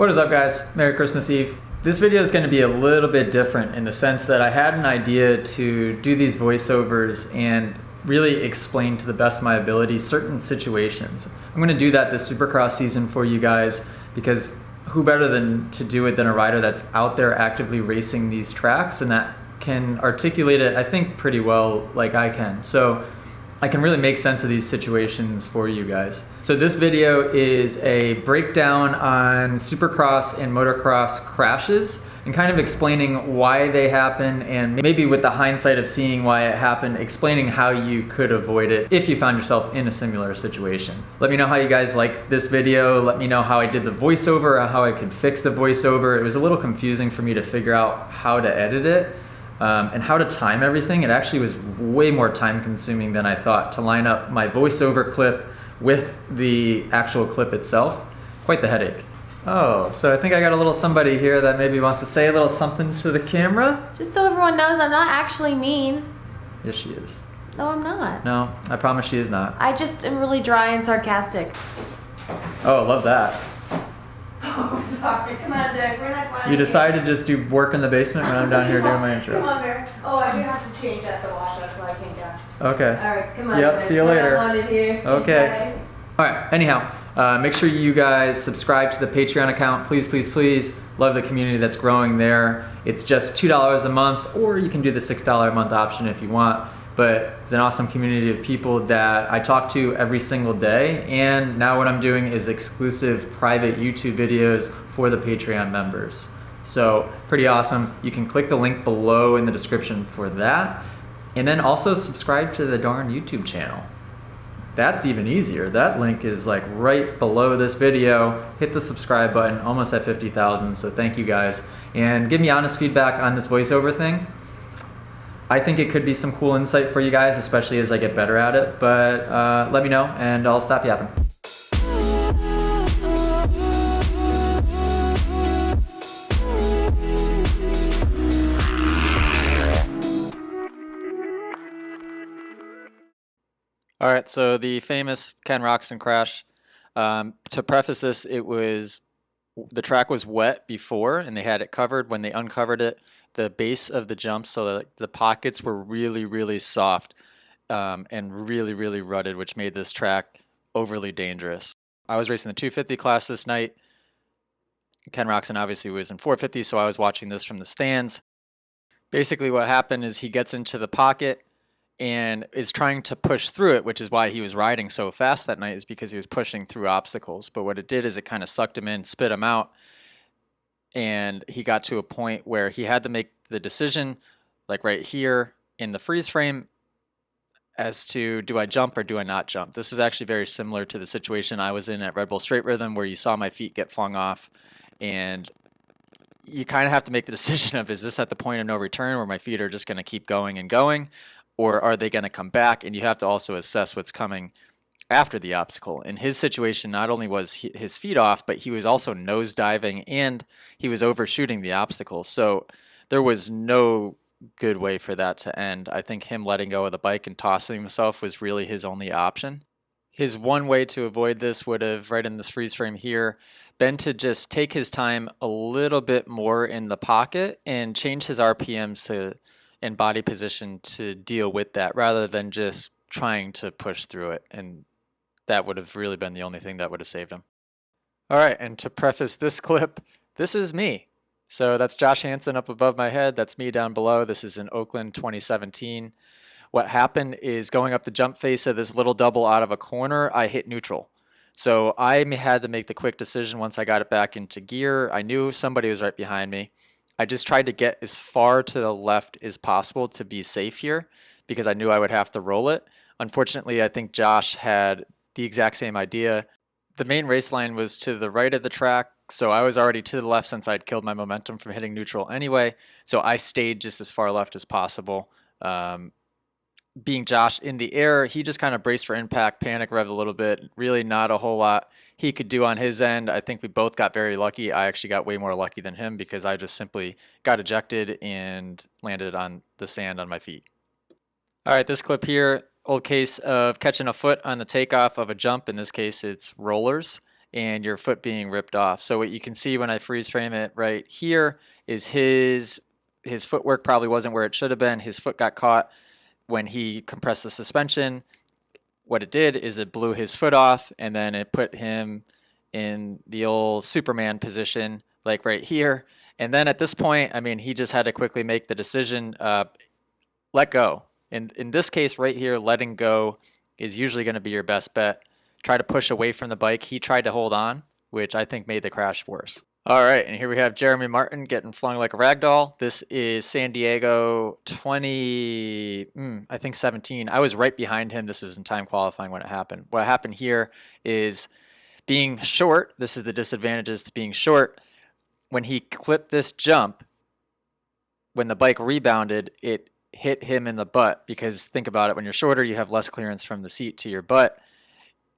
What is up, guys? Merry Christmas Eve. This video is going to be a little bit different in the sense that I had an idea to do these voiceovers and really explain to the best of my ability certain situations. I'm going to do that this Supercross season for you guys because who better than to do it than a rider that's out there actively racing these tracks and that can articulate it, I think, pretty well like I can. So I can really make sense of these situations for you guys. So this video is a breakdown on Supercross and motocross crashes and kind of explaining why they happen, and maybe with the hindsight of seeing why it happened, explaining how you could avoid it if you found yourself in a similar situation. Let me know how you guys like this video. Let me know how I did the voiceover, or how I could fix the voiceover. It was a little confusing for me to figure out how to edit it. And how to time everything. It actually was way more time consuming than I thought to line up my voiceover clip with the actual clip itself. Quite the headache. Oh, so I think I got a little somebody here that maybe wants to say a little something to the camera. Just so everyone knows, I'm not actually mean. Yes, she is. No, I'm not. No, I promise she is not. I just am really dry and sarcastic. Oh, love that. Oh, sorry. Come on, Dick. We're not going. You decided to just do work in the basement when I'm down here doing my intro. Come on, Bear. Oh, I do have to change at the wash up, so I can't go. Okay. All right, come on. Yep, see you later. Here. Okay. All right, anyhow, make sure you guys subscribe to the Patreon account. Please, please, please. Love the community that's growing there. It's just $2 a month, or you can do the $6 a month option if you want. But it's an awesome community of people that I talk to every single day. And now what I'm doing is exclusive private YouTube videos for the Patreon members. So pretty awesome. You can click the link below in the description for that. And then also subscribe to the darn YouTube channel. That's even easier. That link is like right below this video. Hit the subscribe button, almost at 50,000. So thank you guys. And give me honest feedback on this voiceover thing. I think it could be some cool insight for you guys, especially as I get better at it, but let me know and I'll stop yapping. All right, so the famous Roczen Crash. To preface this, the track was wet before and they had it covered. When they uncovered it, the base of the jump, so the pockets were really, really soft and really, really rutted, which made this track overly dangerous. I was racing the 250 class this night. Ken Roczen obviously was in 450, so I was watching this from the stands. Basically what happened is he gets into the pocket and is trying to push through it, which is why he was riding so fast that night, is because he was pushing through obstacles. But what it did is it kind of sucked him in, spit him out, and he got to a point where he had to make the decision, like right here in the freeze frame, as to do I jump or do I not jump. This is actually very similar to the situation I was in at Red Bull Straight Rhythm, where you saw my feet get flung off, and you kind of have to make the decision of, is this at the point of no return where my feet are just going to keep going and going, or are they going to come back? And you have to also assess what's coming after the obstacle. In his situation, not only was his feet off, but he was also nose diving and he was overshooting the obstacle. So there was no good way for that to end. I think him letting go of the bike and tossing himself was really his only option. His one way to avoid this would have, right in this freeze frame here, been to just take his time a little bit more in the pocket and change his RPMs and body position to deal with that, rather than just trying to push through it. And that would have really been the only thing that would have saved him. All right, and to preface this clip, this is me. So that's Josh Hansen up above my head. That's me down below. This is in Oakland 2017. What happened is, going up the jump face of this little double out of a corner, I hit neutral. So I had to make the quick decision once I got it back into gear. I knew somebody was right behind me. I just tried to get as far to the left as possible to be safe here, because I knew I would have to roll it. Unfortunately, I think Josh had the exact same idea. The main race line was to the right of the track, so I was already to the left since I'd killed my momentum from hitting neutral anyway, so I stayed just as far left as possible. Being Josh in the air, he just kind of braced for impact, panic revved a little bit. Really not a whole lot he could do on his end. I think we both got very lucky. I actually got way more lucky than him, because I just simply got ejected and landed on the sand on my feet. All right, this clip here, old case of catching a foot on the takeoff of a jump. In this case, it's rollers. and your foot being ripped off. So what you can see when I freeze frame it right here is his footwork probably wasn't where it should have been. His foot got caught when he compressed the suspension. What it did is it blew his foot off, and then it put him in the old Superman position, like right here. And then at this point, I mean, he just had to quickly make the decision, let go. In this case right here, letting go is usually going to be your best bet. Try to push away from the bike. He tried to hold on, which I think made the crash worse. All right, and here we have Jeremy Martin getting flung like a rag doll. This is San Diego 17. I was right behind him. This was in time qualifying when it happened. What happened here is being short. This is the disadvantages to being short. When he clipped this jump, when the bike rebounded, it hit him in the butt, because think about it, when you're shorter, you have less clearance from the seat to your butt.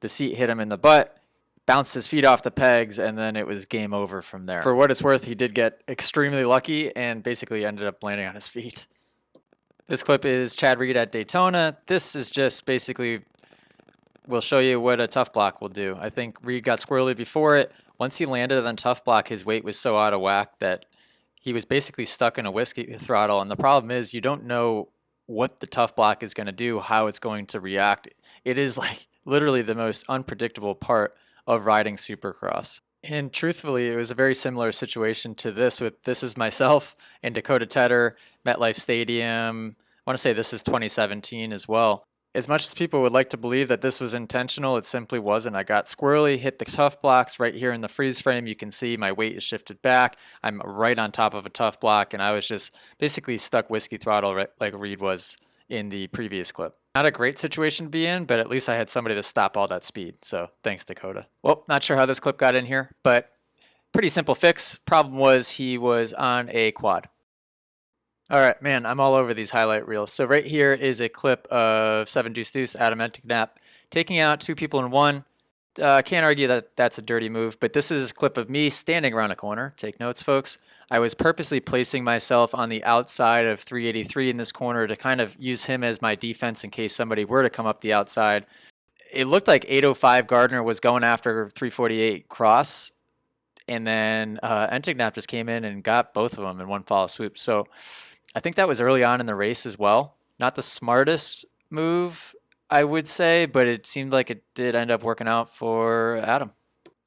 The seat hit him in the butt, bounced his feet off the pegs, and then it was game over from there. For what it's worth, he did get extremely lucky and basically ended up landing on his feet. This clip is Chad Reed at Daytona. This is just basically, we'll show you what a tough block will do. I think Reed got squirrely before it. Once he landed on tough block, his weight was so out of whack that he was basically stuck in a whiskey throttle. And the problem is you don't know what the tough block is going to do, how it's going to react. It is like literally the most unpredictable part of riding Supercross. And truthfully, it was a very similar situation to this. This is myself and Dakota Tedder, MetLife Stadium. I want to say this is 2017 as well. As much as people would like to believe that this was intentional, it simply wasn't. I got squirrely, hit the tough blocks right here in the freeze frame. You can see my weight is shifted back. I'm right on top of a tough block, and I was just basically stuck whiskey throttle right like Reed was in the previous clip. Not a great situation to be in, but at least I had somebody to stop all that speed. So thanks, Dakota. Well, not sure how this clip got in here, but pretty simple fix. Problem was he was on a quad. All right, man, I'm all over these highlight reels. So right here is a clip of 7 Deuce Deuce, Adam Enticknap, taking out 2 people in 1. Can't argue that that's a dirty move, but this is a clip of me standing around a corner. Take notes, folks. I was purposely placing myself on the outside of 383 in this corner to kind of use him as my defense in case somebody were to come up the outside. It looked like 805 Gardner was going after 348 Cross, and then Enticknap just came in and got both of them in one fall swoop. So I think that was early on in the race as well. Not the smartest move, I would say, but it seemed like it did end up working out for Adam.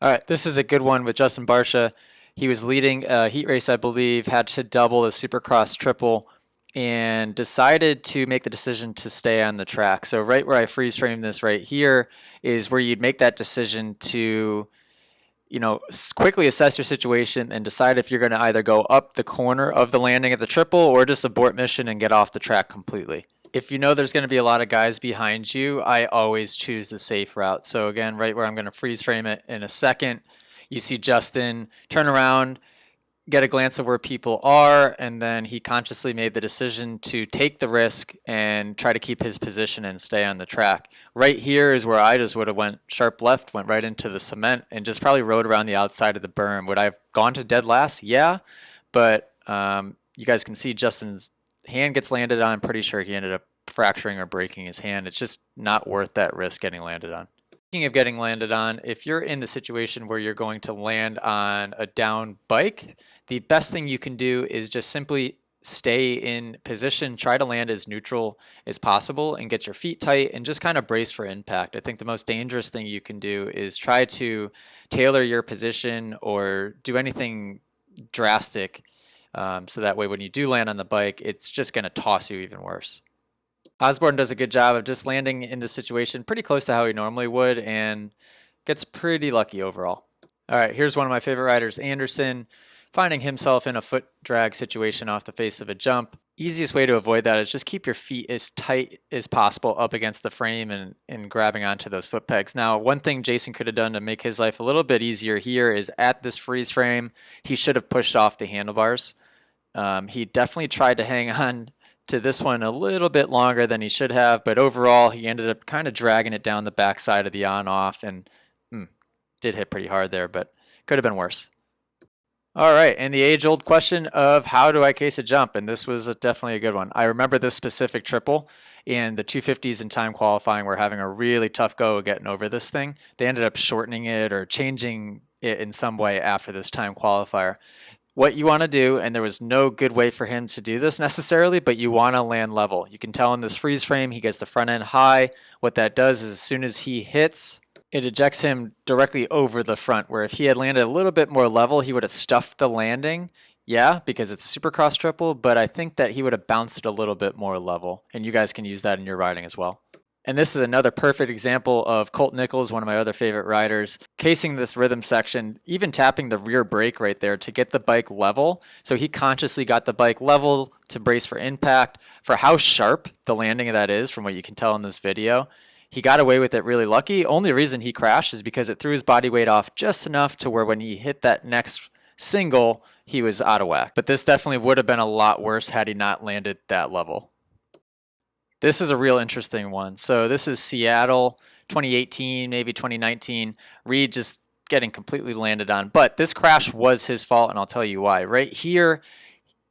All right, this is a good one with Justin Barcia. He was leading a heat race, I believe, had to double the Supercross triple, and decided to make the decision to stay on the track. So right where I freeze framed this right here is where you'd make that decision to, you know, quickly assess your situation and decide if you're going to either go up the corner of the landing at the triple or just abort mission and get off the track completely. If you know there's going to be a lot of guys behind you, I always choose the safe route. So again, right where I'm going to freeze frame it in a second, you see Justin turn around, get a glance of where people are, and then he consciously made the decision to take the risk and try to keep his position and stay on the track. Right here is where I just would have went sharp left, went right into the cement, and just probably rode around the outside of the berm. Would I have gone to dead last? Yeah, but you guys can see Justin's hand gets landed on. I'm pretty sure he ended up fracturing or breaking his hand. It's just not worth that risk getting landed on. Speaking of getting landed on, if you're in the situation where you're going to land on a down bike, the best thing you can do is just simply stay in position, try to land as neutral as possible and get your feet tight and just kind of brace for impact. I think the most dangerous thing you can do is try to tailor your position or do anything drastic, so that way when you do land on the bike, it's just going to toss you even worse. Osborne does a good job of just landing in this situation pretty close to how he normally would and gets pretty lucky overall. All right, here's one of my favorite riders, Anderson, finding himself in a foot drag situation off the face of a jump. Easiest way to avoid that is just keep your feet as tight as possible up against the frame and grabbing onto those foot pegs. Now, one thing Jason could have done to make his life a little bit easier here is at this freeze frame, he should have pushed off the handlebars. He definitely tried to hang on to this one a little bit longer than he should have, but overall he ended up kind of dragging it down the backside of the on-off and did hit pretty hard there, but could have been worse. All right, and the age-old question of how do I case a jump? And this was definitely a good one. I remember this specific triple, and the 250s in time qualifying were having a really tough go of getting over this thing. They ended up shortening it or changing it in some way after this time qualifier. What you want to do, and there was no good way for him to do this necessarily, but you want to land level. You can tell in this freeze frame, he gets the front end high. What that does is as soon as he hits, it ejects him directly over the front, where if he had landed a little bit more level, he would have stuffed the landing. Yeah, because it's a supercross triple, but I think that he would have bounced it a little bit more level, and you guys can use that in your riding as well. And this is another perfect example of Colt Nichols, one of my other favorite riders, casing this rhythm section, even tapping the rear brake right there to get the bike level. So he consciously got the bike level to brace for impact. For how sharp the landing of that is, from what you can tell in this video, he got away with it really lucky. Only reason he crashed is because it threw his body weight off just enough to where when he hit that next single, he was out of whack. But this definitely would have been a lot worse had he not landed that level. This is a real interesting one. So this is Seattle, 2018, maybe 2019. Reed just getting completely landed on. But this crash was his fault, and I'll tell you why. Right here,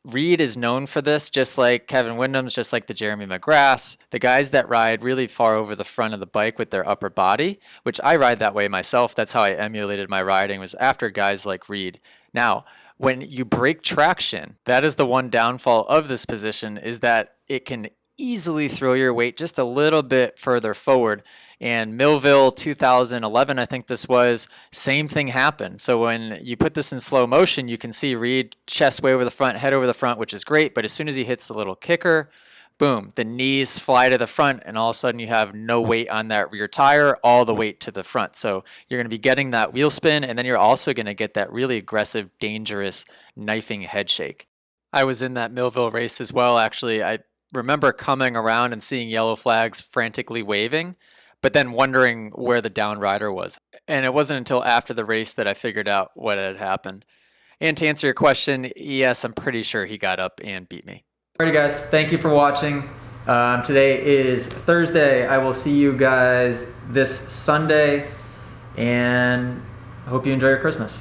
Reed is known for this, just like Kevin Windham's, just like the Jeremy McGraths, the guys that ride really far over the front of the bike with their upper body, which I ride that way myself. That's how I emulated my riding, was after guys like Reed. Now, when you break traction, that is the one downfall of this position, is that it can easily throw your weight just a little bit further forward. And Millville 2011, I think this was, same thing happened. So when you put this in slow motion, you can see Reed chest way over the front, head over the front, which is great. But as soon as he hits the little kicker, boom, the knees fly to the front, and all of a sudden you have no weight on that rear tire, all the weight to the front. So you're going to be getting that wheel spin, and then you're also going to get that really aggressive, dangerous knifing head shake. I was in that Millville race as well, actually. I remember coming around and seeing yellow flags frantically waving, but then wondering where the down rider was. And it wasn't until after the race that I figured out what had happened. And to answer your question, yes, I'm pretty sure he got up and beat me. Alrighty guys, thank you for watching. Today is Thursday. I will see you guys this Sunday, and I hope you enjoy your Christmas.